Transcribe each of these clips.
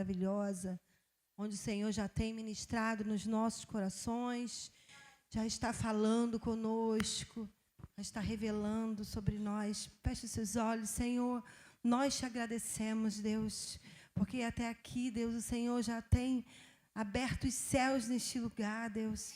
maravilhosa, onde o Senhor já tem ministrado nos nossos corações, já está falando conosco, já está revelando sobre nós. Feche os seus olhos, Senhor. Nós te agradecemos, Deus, porque até aqui, Deus, o Senhor já tem aberto os céus neste lugar, Deus.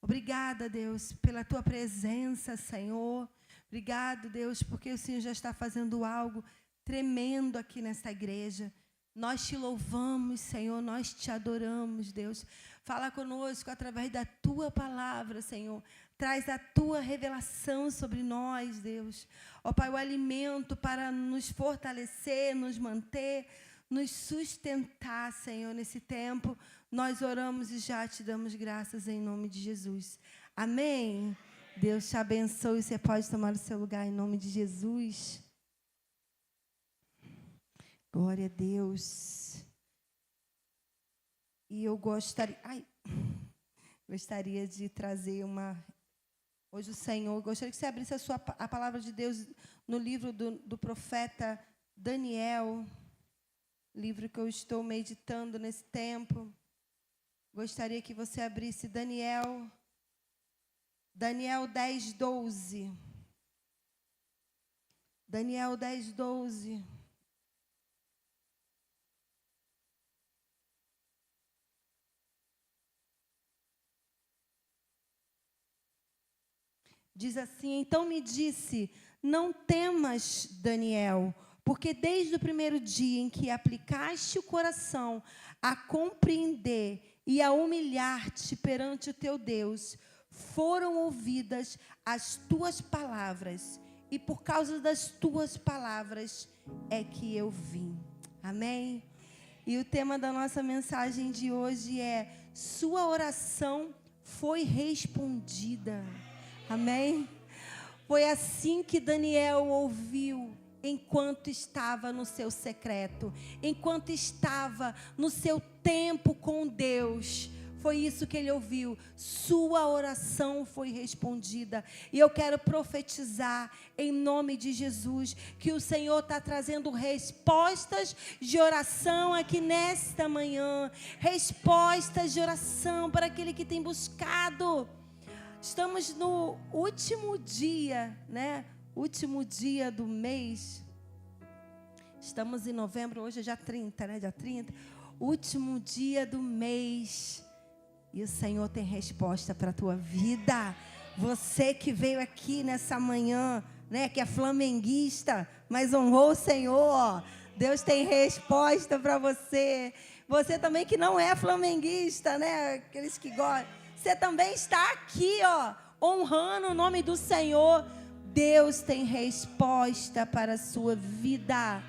Obrigada, Deus, pela tua presença, Senhor. Obrigado, Deus, porque o Senhor já está fazendo algo tremendo aqui nessa igreja. Nós te louvamos, Senhor, nós te adoramos, Deus. Fala conosco através da tua palavra, Senhor. Traz a tua revelação sobre nós, Deus. Ó Pai, o alimento para nos fortalecer, nos manter, nos sustentar, Senhor, nesse tempo. Nós oramos e já te damos graças em nome de Jesus. Amém? Deus te abençoe. Você pode tomar o seu lugar em nome de Jesus. Glória a Deus. E eu gostaria de trazer uma... Hoje o Senhor, gostaria que você abrisse a palavra de Deus no livro do profeta Daniel, livro que eu estou meditando nesse tempo. Gostaria que você abrisse Daniel 10, 12. Daniel 10, 12. Diz assim: então me disse, não temas, Daniel, porque desde o primeiro dia em que aplicaste o coração a compreender e a humilhar-te perante o teu Deus, foram ouvidas as tuas palavras, e por causa das tuas palavras é que eu vim. Amém? E o tema da nossa mensagem de hoje é: sua oração foi respondida. Amém? Foi assim que Daniel ouviu enquanto estava no seu secreto, enquanto estava no seu tempo com Deus. Foi isso que ele ouviu. Sua oração foi respondida. E eu quero profetizar em nome de Jesus que o Senhor está trazendo respostas de oração aqui nesta manhã. Respostas de oração para aquele que tem buscado. Estamos no último dia, né? Último dia do mês. Estamos em novembro, hoje é dia 30, né? Dia 30. Último dia do mês. E o Senhor tem resposta para a tua vida. Você que veio aqui nessa manhã, né? Que é flamenguista, mas honrou o Senhor. Deus tem resposta para você. Você também que não é flamenguista, né? Aqueles que gostam. Você também está aqui, ó, honrando o nome do Senhor. Deus tem resposta para a sua vida.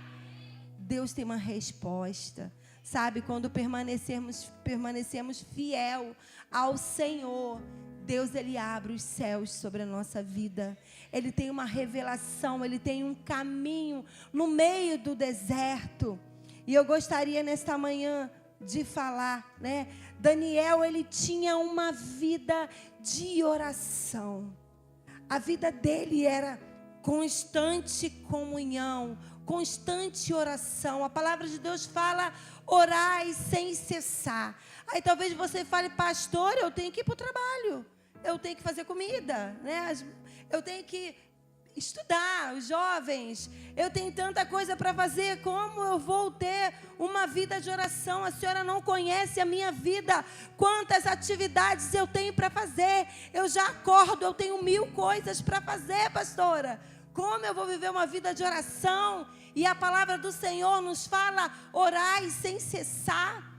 Deus tem uma resposta. Sabe, quando permanecemos fiel ao Senhor, Deus, Ele abre os céus sobre a nossa vida. Ele tem uma revelação, Ele tem um caminho no meio do deserto. E eu gostaria nesta manhã de falar, né? Daniel, ele tinha uma vida de oração. A vida dele era constante comunhão, constante oração. A palavra de Deus fala: orai sem cessar. Aí talvez você fale: pastor, eu tenho que ir para o trabalho, eu tenho que fazer comida, né? Eu tenho que estudar, os jovens, eu tenho tanta coisa para fazer, como eu vou ter uma vida de oração? A senhora não conhece a minha vida, quantas atividades eu tenho para fazer, eu já acordo, eu tenho 1000 coisas para fazer, pastora, como eu vou viver uma vida de oração? E a palavra do Senhor nos fala: orai sem cessar.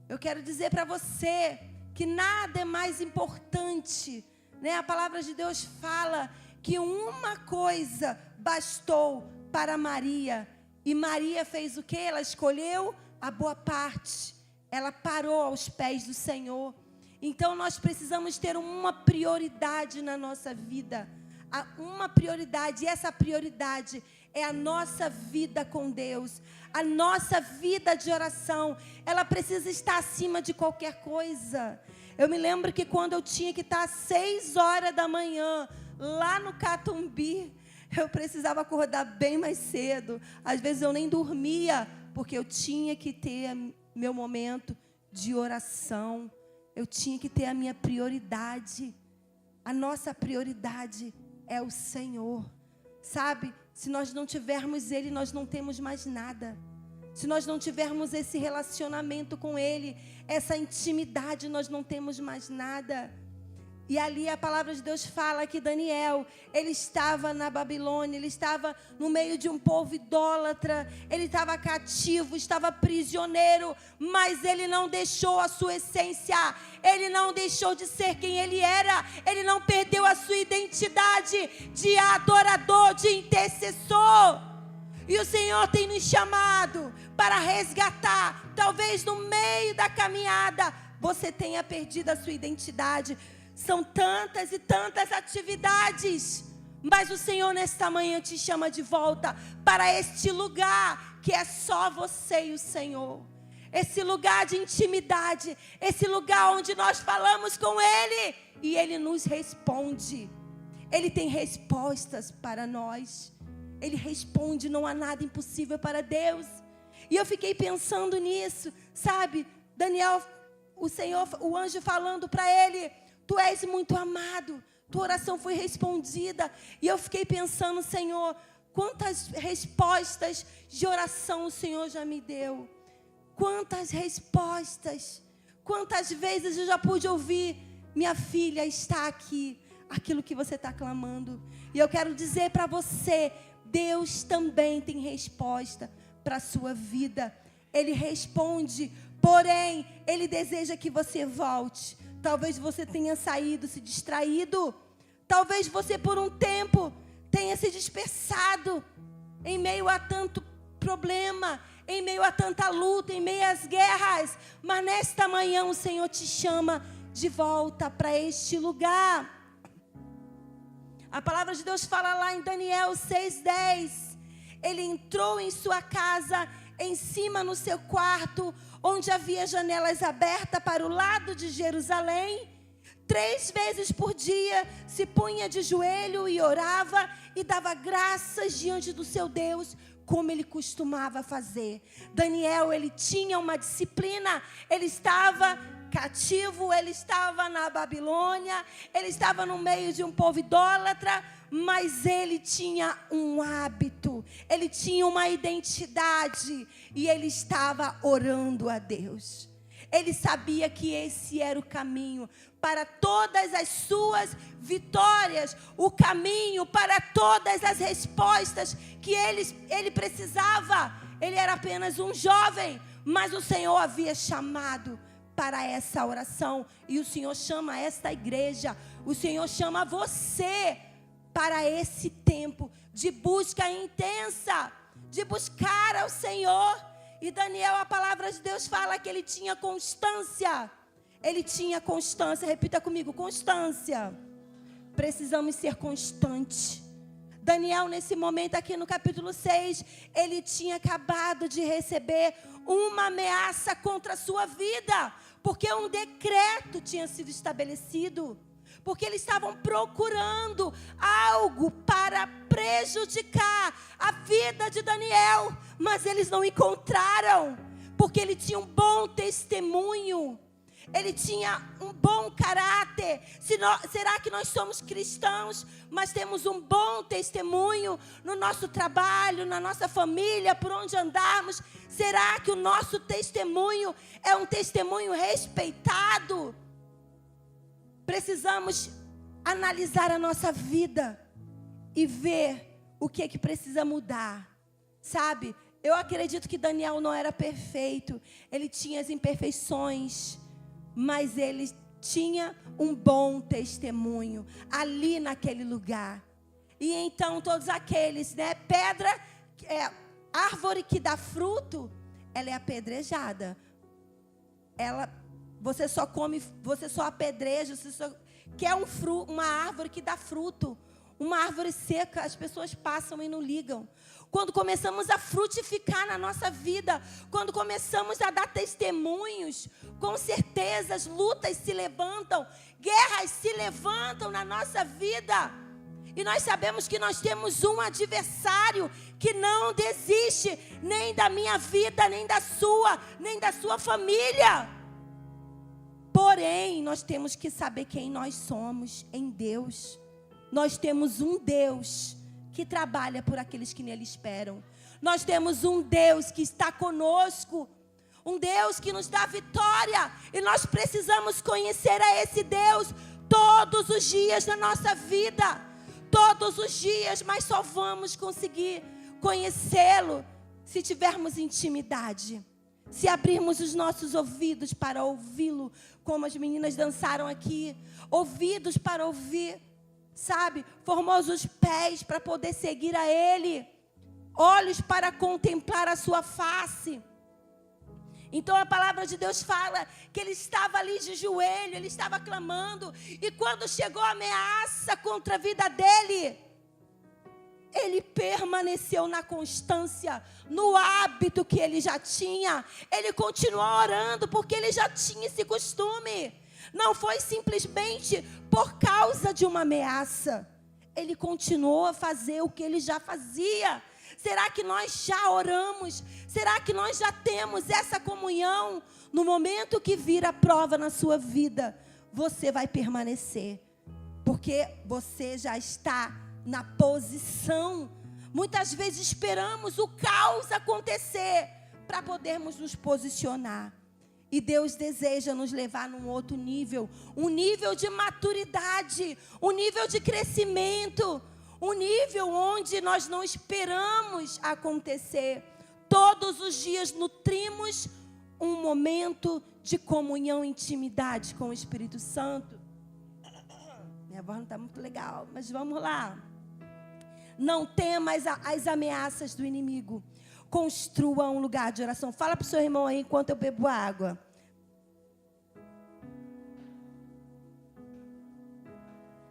Eu quero dizer para você que nada é mais importante, né? A palavra de Deus fala que uma coisa bastou para Maria. E Maria fez o quê? Ela escolheu a boa parte. Ela parou aos pés do Senhor. Então nós precisamos ter uma prioridade na nossa vida. Uma prioridade. E essa prioridade é a nossa vida com Deus. A nossa vida de oração. Ela precisa estar acima de qualquer coisa. Eu me lembro que quando eu tinha que estar às 6 horas da manhã, lá no Catumbi, eu precisava acordar bem mais cedo. Às vezes eu nem dormia, porque eu tinha que ter meu momento de oração. Eu tinha que ter a minha prioridade. A nossa prioridade é o Senhor. Sabe, se nós não tivermos Ele, nós não temos mais nada. Se nós não tivermos esse relacionamento com Ele, essa intimidade, nós não temos mais nada. E ali a palavra de Deus fala que Daniel, ele estava na Babilônia, ele estava no meio de um povo idólatra, ele estava cativo, estava prisioneiro, mas ele não deixou a sua essência, ele não deixou de ser quem ele era, ele não perdeu a sua identidade de adorador, de intercessor. E o Senhor tem nos chamado para resgatar. Talvez no meio da caminhada você tenha perdido a sua identidade. São tantas e tantas atividades, mas o Senhor nesta manhã te chama de volta para este lugar que é só você e o Senhor. Esse lugar de intimidade, esse lugar onde nós falamos com Ele e Ele nos responde. Ele tem respostas para nós. Ele responde, não há nada impossível para Deus. E eu fiquei pensando nisso, sabe? Daniel, o Senhor, o anjo falando para ele: tu és muito amado, tua oração foi respondida. E eu fiquei pensando, Senhor, quantas respostas de oração o Senhor já me deu. Quantas respostas, quantas vezes eu já pude ouvir: minha filha está aqui, aquilo que você está clamando. E eu quero dizer para você, Deus também tem resposta para a sua vida. Ele responde, porém, Ele deseja que você volte. Talvez você tenha saído, se distraído. Talvez você por um tempo tenha se dispersado em meio a tanto problema, em meio a tanta luta, em meio às guerras. Mas nesta manhã o Senhor te chama de volta para este lugar. A palavra de Deus fala lá em Daniel 6:10. Ele entrou em sua casa, em cima no seu quarto, onde havia janelas abertas para o lado de Jerusalém. 3 vezes por dia se punha de joelho e orava e dava graças diante do seu Deus, como ele costumava fazer. Daniel, ele tinha uma disciplina, ele estava cativo, ele estava na Babilônia, ele estava no meio de um povo idólatra, mas ele tinha um hábito, ele tinha uma identidade e ele estava orando a Deus. Ele sabia que esse era o caminho para todas as suas vitórias, o caminho para todas as respostas que ele precisava. Ele era apenas um jovem, mas o Senhor havia chamado para essa oração. E o Senhor chama esta igreja, o Senhor chama você para esse tempo de busca intensa, de buscar ao Senhor. E Daniel, a palavra de Deus fala que ele tinha constância. Ele tinha constância, repita comigo, constância. Precisamos ser constantes. Daniel, nesse momento aqui no capítulo 6, ele tinha acabado de receber uma ameaça contra a sua vida, porque um decreto tinha sido estabelecido, porque eles estavam procurando algo para prejudicar a vida de Daniel, mas eles não encontraram, porque ele tinha um bom testemunho, ele tinha um bom caráter. Será que nós somos cristãos, mas temos um bom testemunho no nosso trabalho, na nossa família, por onde andarmos? Será que o nosso testemunho é um testemunho respeitado? Precisamos analisar a nossa vida e ver o que é que precisa mudar, sabe? Eu acredito que Daniel não era perfeito, ele tinha as imperfeições, mas ele tinha um bom testemunho ali naquele lugar. E então todos aqueles, pedra, árvore que dá fruto, ela é apedrejada. Você só come, você só apedreja, você só quer uma árvore que dá fruto. Uma árvore seca, as pessoas passam e não ligam. Quando começamos a frutificar na nossa vida, quando começamos a dar testemunhos, com certeza as lutas se levantam, guerras se levantam na nossa vida. E nós sabemos que nós temos um adversário que não desiste nem da minha vida, nem da sua família. Porém, nós temos que saber quem nós somos em Deus. Nós temos um Deus que trabalha por aqueles que nele esperam. Nós temos um Deus que está conosco, um Deus que nos dá vitória. E nós precisamos conhecer a esse Deus todos os dias da nossa vida. Todos os dias, mas só vamos conseguir conhecê-lo se tivermos intimidade. Se abrirmos os nossos ouvidos para ouvi-lo, como as meninas dançaram aqui. Ouvidos para ouvir, sabe? Formosos pés para poder seguir a Ele. Olhos para contemplar a sua face. Então a palavra de Deus fala que ele estava ali de joelho, ele estava clamando. E quando chegou a ameaça contra a vida dele, ele permaneceu na constância, no hábito que ele já tinha. Ele continuou orando porque ele já tinha esse costume. Não foi simplesmente por causa de uma ameaça. Ele continuou a fazer o que ele já fazia. Será que nós já oramos? Será que nós já temos essa comunhão? No momento que vir a prova na sua vida, você vai permanecer. Porque você já está na posição. Muitas vezes esperamos o caos acontecer para podermos nos posicionar. E Deus deseja nos levar num outro nível. Um nível de maturidade. Um nível de crescimento. Um nível onde nós não esperamos acontecer. Todos os dias nutrimos um momento de comunhão e intimidade com o Espírito Santo. Minha voz não está muito legal, mas vamos lá. Não tema as ameaças do inimigo. Construa um lugar de oração. Fala para o seu irmão aí enquanto eu bebo água.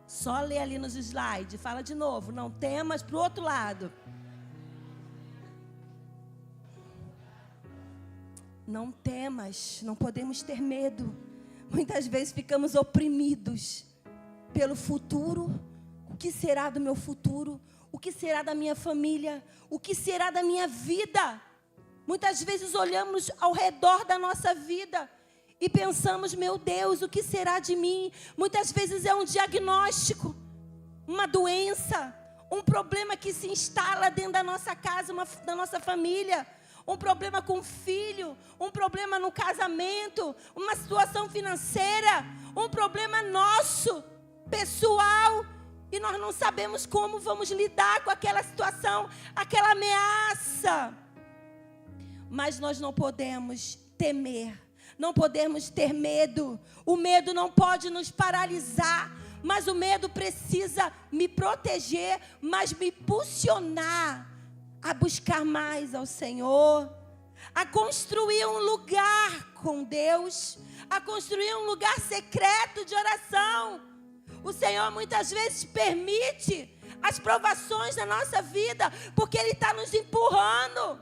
Só lê ali nos slides. Fala de novo. Não temas para o outro lado. Não temas. Não podemos ter medo. Muitas vezes ficamos oprimidos pelo futuro. O que será do meu futuro? O que será da minha família? O que será da minha vida? Muitas vezes olhamos ao redor da nossa vida e pensamos, meu Deus, o que será de mim? Muitas vezes é um diagnóstico, uma doença, um problema que se instala dentro da nossa casa, da nossa família, um problema com o filho, um problema no casamento, uma situação financeira, um problema nosso, pessoal, e nós não sabemos como vamos lidar com aquela situação, aquela ameaça. Mas nós não podemos temer. Não podemos ter medo. O medo não pode nos paralisar. Mas o medo precisa me proteger, mas me impulsionar a buscar mais ao Senhor. A construir um lugar com Deus. A construir um lugar secreto de oração. O Senhor muitas vezes permite as provações da nossa vida, porque Ele está nos empurrando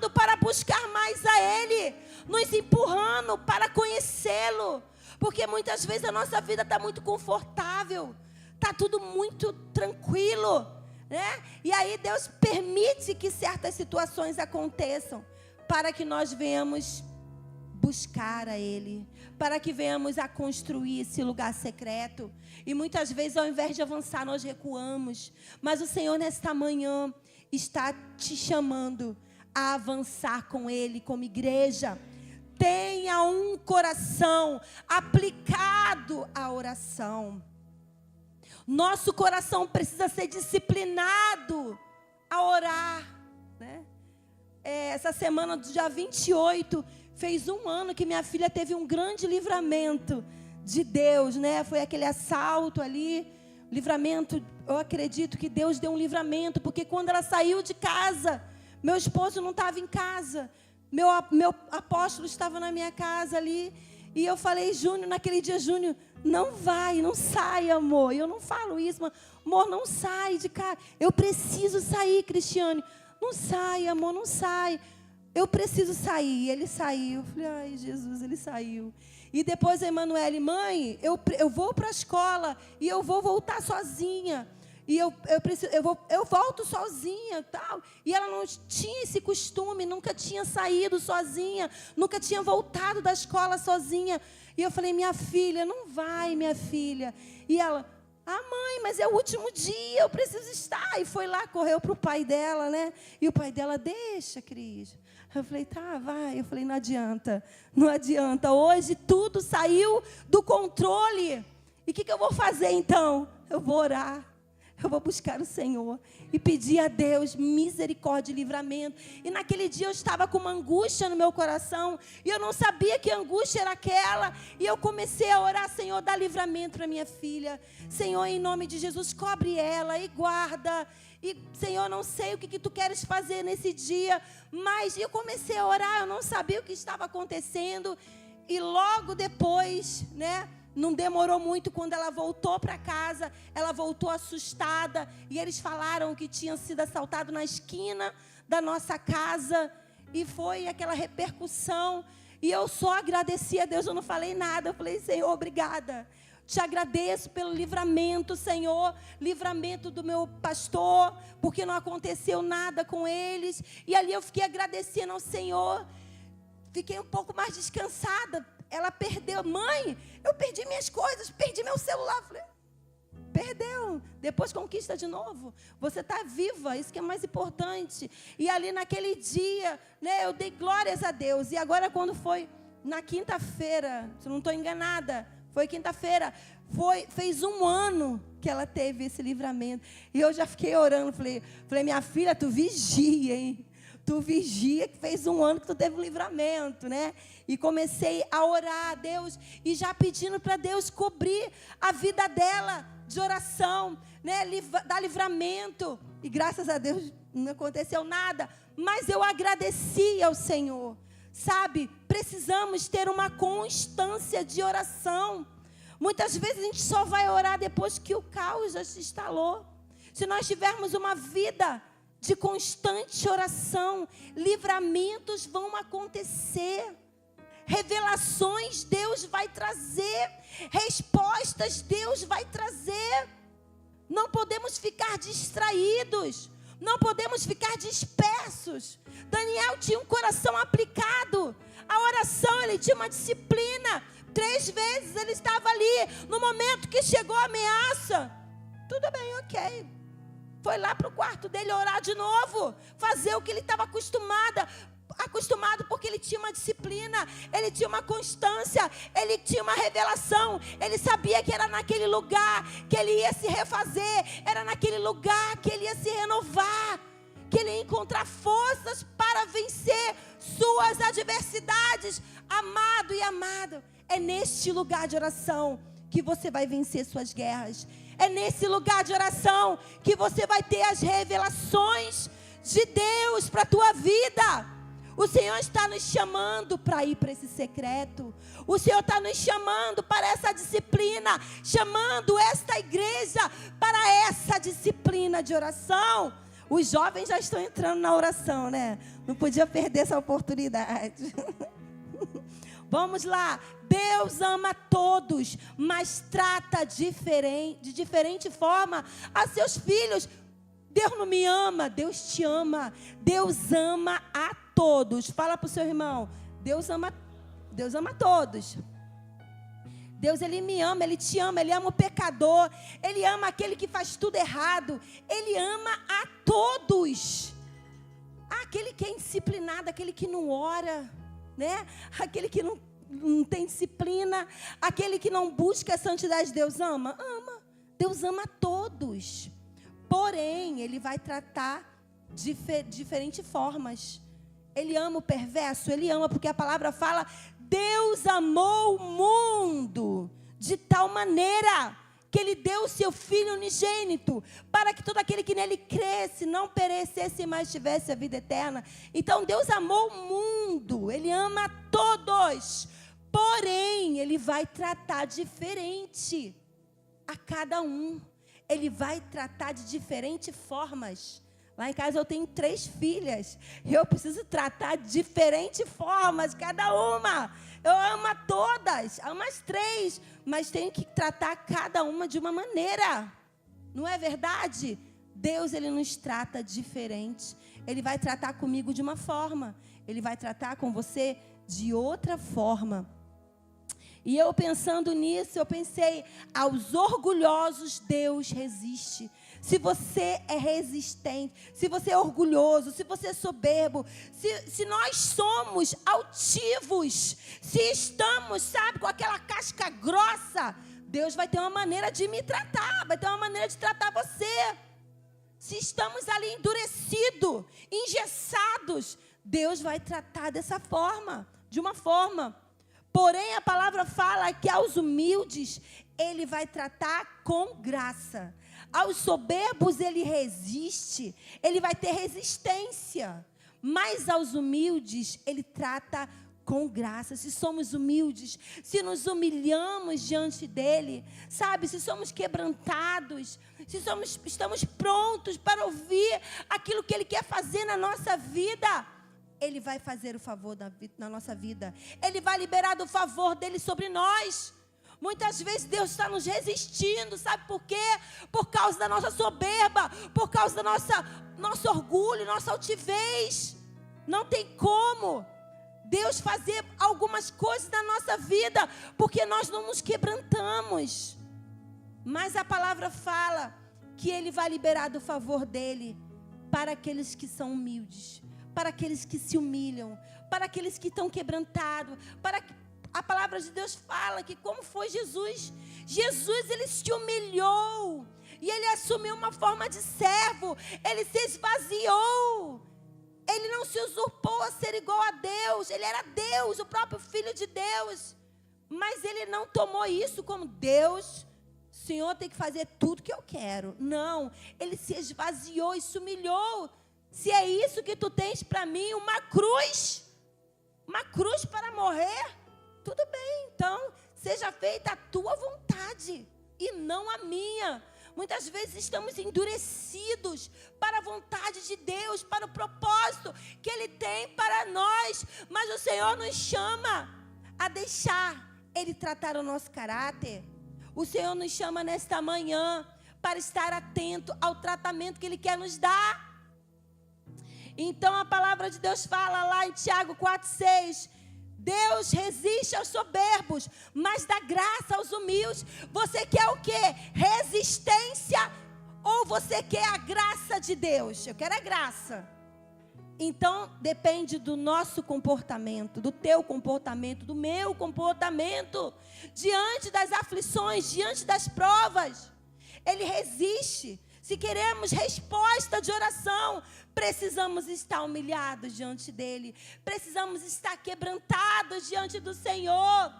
para buscar mais a Ele, nos empurrando para conhecê-lo, porque muitas vezes a nossa vida está muito confortável, está tudo muito tranquilo, né? E aí Deus permite que certas situações aconteçam, para que nós venhamos buscar a Ele, para que venhamos a construir esse lugar secreto. E muitas vezes, ao invés de avançar, nós recuamos. Mas o Senhor, nesta manhã, está te chamando a avançar com Ele, como igreja. Tenha um coração aplicado à oração. Nosso coração precisa ser disciplinado a orar, né? Essa semana, do dia 28, fez 1 ano que minha filha teve um grande livramento de Deus, né? Foi aquele assalto ali, livramento. Eu acredito que Deus deu um livramento, porque quando ela saiu de casa, meu esposo não estava em casa, meu apóstolo estava na minha casa ali, e eu falei, Júnior, naquele dia, Júnior, não vai, não sai, amor. Eu não falo isso, mas, amor, não sai de casa. Eu preciso sair, Cristiane. Não sai, amor, não sai. eu preciso sair. E ele saiu. Eu falei, ai, Jesus, ele saiu. E depois a Emanuele, mãe, eu vou para a escola e eu vou voltar sozinha. E eu volto sozinha, tal. E ela não tinha esse costume, nunca tinha saído sozinha, nunca tinha voltado da escola sozinha. E eu falei, minha filha, não vai, minha filha. E ela, mãe, mas é o último dia, eu preciso estar. E foi lá, correu para o pai dela, né? E o pai dela, deixa, Cris. Eu falei, tá, vai. Eu falei, não adianta, não adianta. Hoje tudo saiu do controle. E o que eu vou fazer então? Eu vou orar. Eu vou buscar o Senhor e pedir a Deus misericórdia e livramento. E naquele dia eu estava com uma angústia no meu coração. E eu não sabia que angústia era aquela. E eu comecei a orar, Senhor, dá livramento para minha filha. Senhor, em nome de Jesus, cobre ela e guarda. E, Senhor, não sei o que Tu queres fazer nesse dia. Mas eu comecei a orar, eu não sabia o que estava acontecendo. E logo depois, né? Não demorou muito, quando ela voltou para casa, ela voltou assustada, e eles falaram que tinha sido assaltado na esquina da nossa casa, e foi aquela repercussão, e eu só agradeci a Deus, eu não falei nada, eu falei, Senhor, obrigada, te agradeço pelo livramento, Senhor, livramento do meu pastor, porque não aconteceu nada com eles, e ali eu fiquei agradecendo ao Senhor, fiquei um pouco mais descansada. Ela perdeu, mãe, eu perdi minhas coisas, perdi meu celular. Falei, perdeu, depois conquista de novo. Você está viva, isso que é mais importante. E ali naquele dia, né, eu dei glórias a Deus. E agora quando foi na quinta-feira, se não estou enganada, foi quinta-feira, fez 1 ano que ela teve esse livramento. E eu já fiquei orando, falei, minha filha, tu vigia, hein? Tu vigia, que fez 1 ano que tu teve um livramento, né? E comecei a orar a Deus, e já pedindo para Deus cobrir a vida dela de oração, né? Dar livramento. E graças a Deus não aconteceu nada, mas eu agradeci ao Senhor. Sabe, precisamos ter uma constância de oração. Muitas vezes a gente só vai orar depois que o caos já se instalou. Se nós tivermos uma vida de constante oração, livramentos vão acontecer, revelações Deus vai trazer, respostas Deus vai trazer. Não podemos ficar distraídos, não podemos ficar dispersos. Daniel tinha um coração aplicado, a oração, ele tinha uma disciplina. 3 vezes ele estava ali, no momento que chegou a ameaça, tudo bem, ok. Foi lá para o quarto dele orar de novo, fazer o que ele estava acostumado, porque ele tinha uma disciplina, ele tinha uma constância, ele tinha uma revelação, ele sabia que era naquele lugar que ele ia se refazer, era naquele lugar que ele ia se renovar, que ele ia encontrar forças para vencer suas adversidades. Amado e amada, é neste lugar de oração que você vai vencer suas guerras. É nesse lugar de oração que você vai ter as revelações de Deus para a tua vida. O Senhor está nos chamando para ir para esse secreto. O Senhor está nos chamando para essa disciplina, chamando esta igreja para essa disciplina de oração. Os jovens já estão entrando na oração, né? Não podia perder essa oportunidade. Vamos lá. Deus ama todos, mas trata de diferente forma a seus filhos. Deus não me ama, Deus te ama. Deus ama a todos. Fala para o seu irmão, Deus ama todos. Deus, Ele me ama, Ele te ama, Ele ama o pecador, Ele ama aquele que faz tudo errado, Ele ama a todos. Aquele que é indisciplinado, aquele que não ora, né? Aquele que não tem disciplina, aquele que não busca a santidade, Deus ama? Ama. Deus ama a todos. Porém, Ele vai tratar de diferentes formas. Ele ama o perverso, Ele ama, porque a palavra fala, Deus amou o mundo de tal maneira que Ele deu o seu Filho unigênito, para que todo aquele que nele cresce, não perecesse, mas tivesse a vida eterna. Então Deus amou o mundo, Ele ama a todos, porém, Ele vai tratar diferente a cada um. Ele vai tratar de diferentes formas. Lá em casa eu tenho 3 filhas. Eu preciso tratar de diferentes formas, cada uma. Eu amo a todas, amo as 3, mas tenho que tratar cada uma de uma maneira. Não é verdade? Deus, Ele nos trata diferente. Ele vai tratar comigo de uma forma. Ele vai tratar com você de outra forma. E eu pensando nisso, eu pensei, aos orgulhosos Deus resiste. Se você é resistente, se você é orgulhoso, se você é soberbo, se nós somos altivos, se estamos, sabe, com aquela casca grossa, Deus vai ter uma maneira de me tratar, vai ter uma maneira de tratar você. Se estamos ali endurecidos, engessados, Deus vai tratar dessa forma, de uma forma. Porém, a palavra fala que aos humildes, Ele vai tratar com graça. Aos soberbos, Ele resiste, Ele vai ter resistência. Mas aos humildes, Ele trata com graça. Se somos humildes, se nos humilhamos diante dEle, sabe, se somos quebrantados, se estamos prontos para ouvir aquilo que Ele quer fazer na nossa vida, Ele vai fazer o favor na nossa vida. Ele vai liberar do favor dEle sobre nós. Muitas vezes Deus está nos resistindo, sabe por quê? Por causa da nossa soberba, por causa da nosso orgulho, nossa altivez. Não tem como Deus fazer algumas coisas na nossa vida, porque nós não nos quebrantamos. Mas a palavra fala que Ele vai liberar do favor dEle para aqueles que são humildes, para aqueles que se humilham, para aqueles que estão quebrantados, a palavra de Deus fala que como foi Jesus, Ele se humilhou, e Ele assumiu uma forma de servo, Ele se esvaziou, Ele não se usurpou a ser igual a Deus, Ele era Deus, o próprio Filho de Deus, mas Ele não tomou isso como Deus, o Senhor tem que fazer tudo que eu quero. Não, Ele se esvaziou e se humilhou. Se é isso que tu tens para mim, uma cruz para morrer, tudo bem, então, seja feita a tua vontade e não a minha. Muitas vezes estamos endurecidos para a vontade de Deus, para o propósito que Ele tem para nós. Mas o Senhor nos chama a deixar Ele tratar o nosso caráter. O Senhor nos chama nesta manhã para estar atento ao tratamento que Ele quer nos dar. Então a palavra de Deus fala lá em Tiago 4,6... Deus resiste aos soberbos, mas dá graça aos humildes. Você quer o quê? Resistência ou você quer a graça de Deus? Eu quero a graça. Então, depende do nosso comportamento, do teu comportamento, do meu comportamento, diante das aflições, diante das provas. Ele resiste. Se queremos resposta de oração, precisamos estar humilhados diante dEle. Precisamos estar quebrantados diante do Senhor.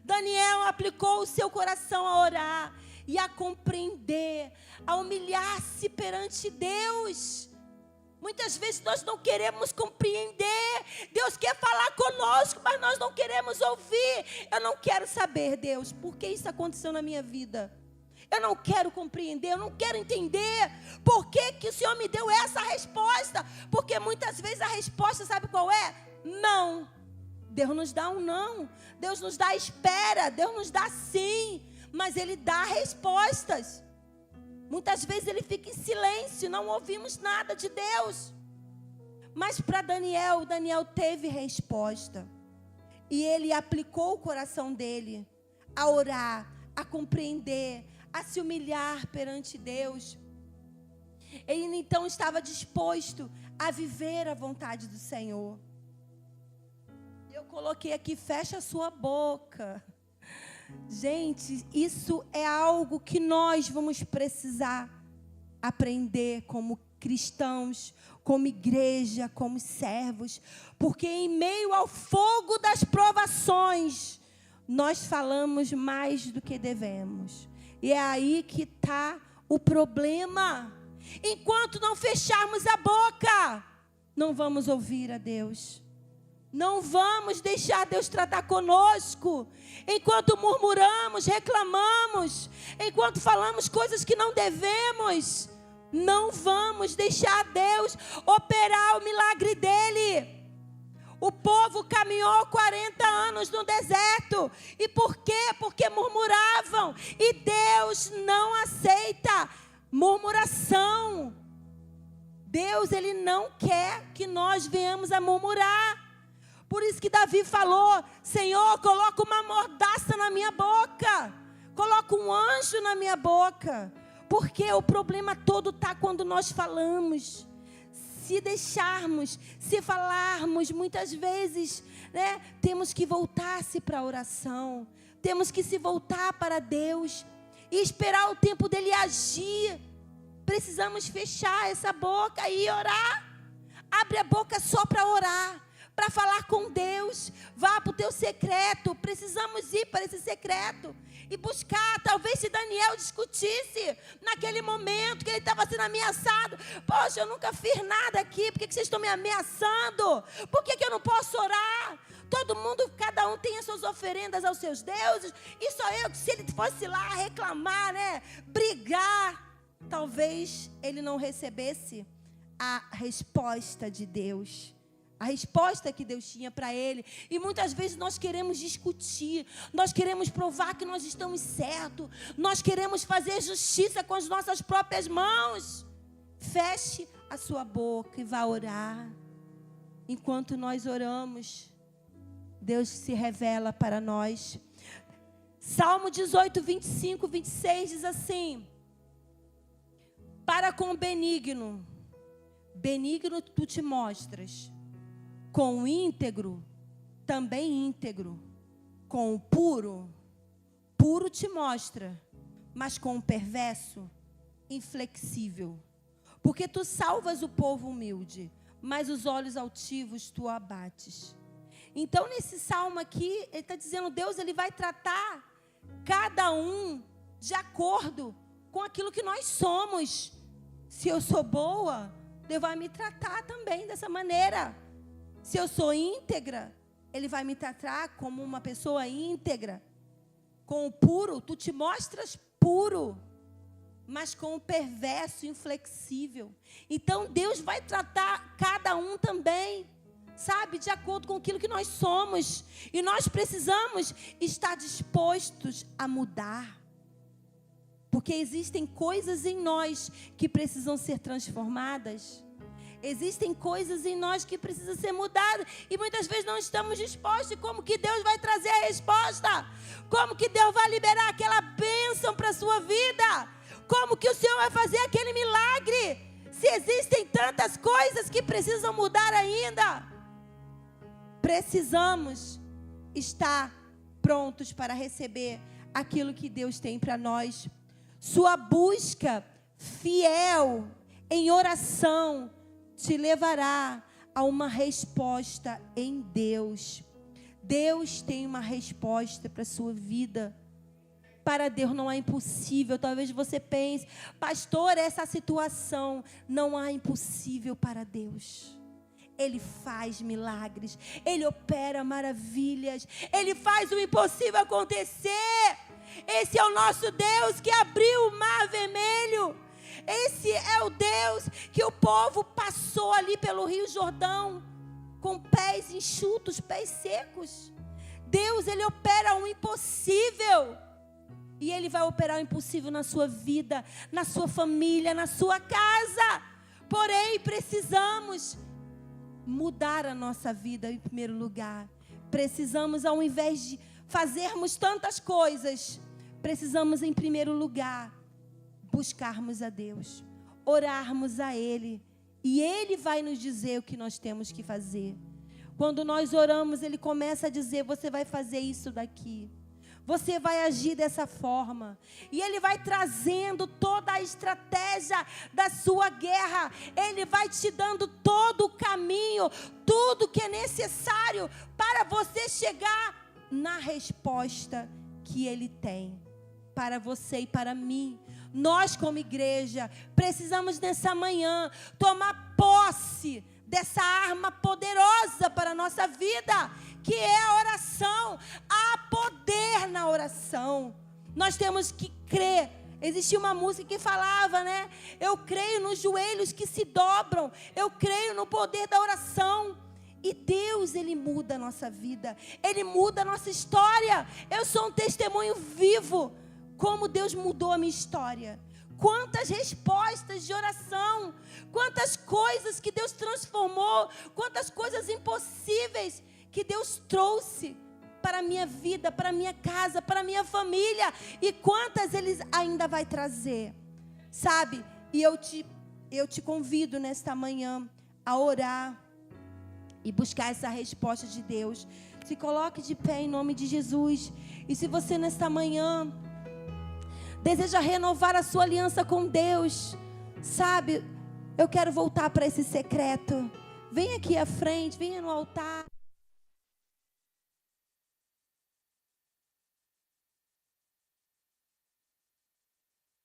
Daniel aplicou o seu coração a orar e a compreender, a humilhar-se perante Deus. Muitas vezes nós não queremos compreender. Deus quer falar conosco, mas nós não queremos ouvir. Eu não quero saber, Deus, por que isso aconteceu na minha vida. Eu não quero compreender, eu não quero entender por que o Senhor me deu essa resposta. Porque muitas vezes a resposta, sabe qual é? Não. Deus nos dá um não. Deus nos dá espera, Deus nos dá sim. Mas Ele dá respostas. Muitas vezes Ele fica em silêncio, não ouvimos nada de Deus. Mas para Daniel teve resposta. E ele aplicou o coração dele a orar, a compreender, a se humilhar perante Deus. Ele então estava disposto a viver a vontade do Senhor. Eu coloquei aqui, fecha a sua boca. Gente, isso é algo que nós vamos precisar aprender como cristãos, como igreja, como servos. Porque em meio ao fogo das provações, nós falamos mais do que devemos. E é aí que está o problema. Enquanto não fecharmos a boca, não vamos ouvir a Deus. Não vamos deixar Deus tratar conosco. Enquanto murmuramos, reclamamos, enquanto falamos coisas que não devemos, Não vamos deixar Deus operar o milagre dele. O povo caminhou 40 anos no deserto. E por quê? Porque murmuravam. E Deus não aceita murmuração. Deus, ele não quer que nós venhamos a murmurar. Por isso que Davi falou: Senhor, coloca uma mordaça na minha boca. Coloca um anjo na minha boca. Porque o problema todo está quando nós falamos. Se deixarmos, se falarmos, muitas vezes, né, temos que voltar-se para a oração. Temos que se voltar para Deus e esperar o tempo dele agir. Precisamos fechar essa boca e orar. Abre a boca só para orar, para falar com Deus. Vá para o teu secreto. Precisamos ir para esse secreto e buscar. Talvez se Daniel discutisse naquele momento que ele estava sendo ameaçado: poxa, eu nunca fiz nada aqui, por que vocês estão me ameaçando? Por que eu não posso orar? Todo mundo, cada um tem as suas oferendas aos seus deuses, e só eu, se ele fosse lá reclamar, né, brigar, talvez ele não recebesse a resposta de Deus. A resposta que Deus tinha para ele. E muitas vezes nós queremos discutir. Nós queremos provar que nós estamos certos. Nós queremos fazer justiça com as nossas próprias mãos. Feche a sua boca e vá orar. Enquanto nós oramos, Deus se revela para nós. Salmo 18, 25, 26 diz assim: para com o benigno, benigno tu te mostras. Com o íntegro, também íntegro. Com o puro, puro te mostra. Mas com o perverso, inflexível. Porque tu salvas o povo humilde, mas os olhos altivos tu abates. Então, nesse salmo aqui, ele está dizendo: Deus, ele vai tratar cada um de acordo com aquilo que nós somos. Se eu sou boa, Deus vai me tratar também dessa maneira. Se eu sou íntegra, ele vai me tratar como uma pessoa íntegra. Com o puro, tu te mostras puro, mas com o perverso, inflexível. Então, Deus vai tratar cada um também, sabe, de acordo com aquilo que nós somos. E nós precisamos estar dispostos a mudar. Porque existem coisas em nós que precisam ser transformadas. Existem coisas em nós que precisam ser mudadas. E muitas vezes não estamos dispostos. E como que Deus vai trazer a resposta? Como que Deus vai liberar aquela bênção para a sua vida? Como que o Senhor vai fazer aquele milagre? Se existem tantas coisas que precisam mudar ainda. Precisamos estar prontos para receber aquilo que Deus tem para nós. Sua busca fiel em oração te levará a uma resposta em Deus. Deus tem uma resposta para a sua vida. Para Deus não há impossível. Talvez você pense: pastor, essa situação, não há impossível para Deus. Ele faz milagres, Ele opera maravilhas, Ele faz o impossível acontecer. Esse é o nosso Deus que abriu o mar vermelho. Esse é o Deus que o povo passou ali pelo Rio Jordão com pés enxutos, pés secos. Deus, ele opera o impossível. E ele vai operar o impossível na sua vida, na sua família, na sua casa. Porém, precisamos mudar a nossa vida em primeiro lugar. Precisamos, ao invés de fazermos tantas coisas, precisamos em primeiro lugar buscarmos a Deus, orarmos a Ele, e Ele vai nos dizer o que nós temos que fazer. Quando nós oramos, Ele começa a dizer: você vai fazer isso daqui, você vai agir dessa forma, e Ele vai trazendo toda a estratégia da sua guerra. Ele vai te dando todo o caminho, tudo que é necessário para você chegar na resposta que Ele tem para você e para mim. Nós, como igreja, precisamos nessa manhã tomar posse dessa arma poderosa para a nossa vida, que é a oração. Há poder na oração. Nós temos que crer Existia uma música que falava, né? Eu creio nos joelhos que se dobram. Eu creio no poder da oração. E Deus, Ele muda a nossa vida. Ele muda a nossa história. Eu sou um testemunho vivo. Como Deus mudou a minha história. Quantas respostas de oração. Quantas coisas que Deus transformou. Quantas coisas impossíveis que Deus trouxe para a minha vida, para a minha casa, para a minha família. E quantas Ele ainda vai trazer. Sabe? E eu te convido nesta manhã a orar e buscar essa resposta de Deus. Se coloque de pé em nome de Jesus. E se você nesta manhã deseja renovar a sua aliança com Deus, sabe? Eu quero voltar para esse secreto. Venha aqui à frente, venha no altar.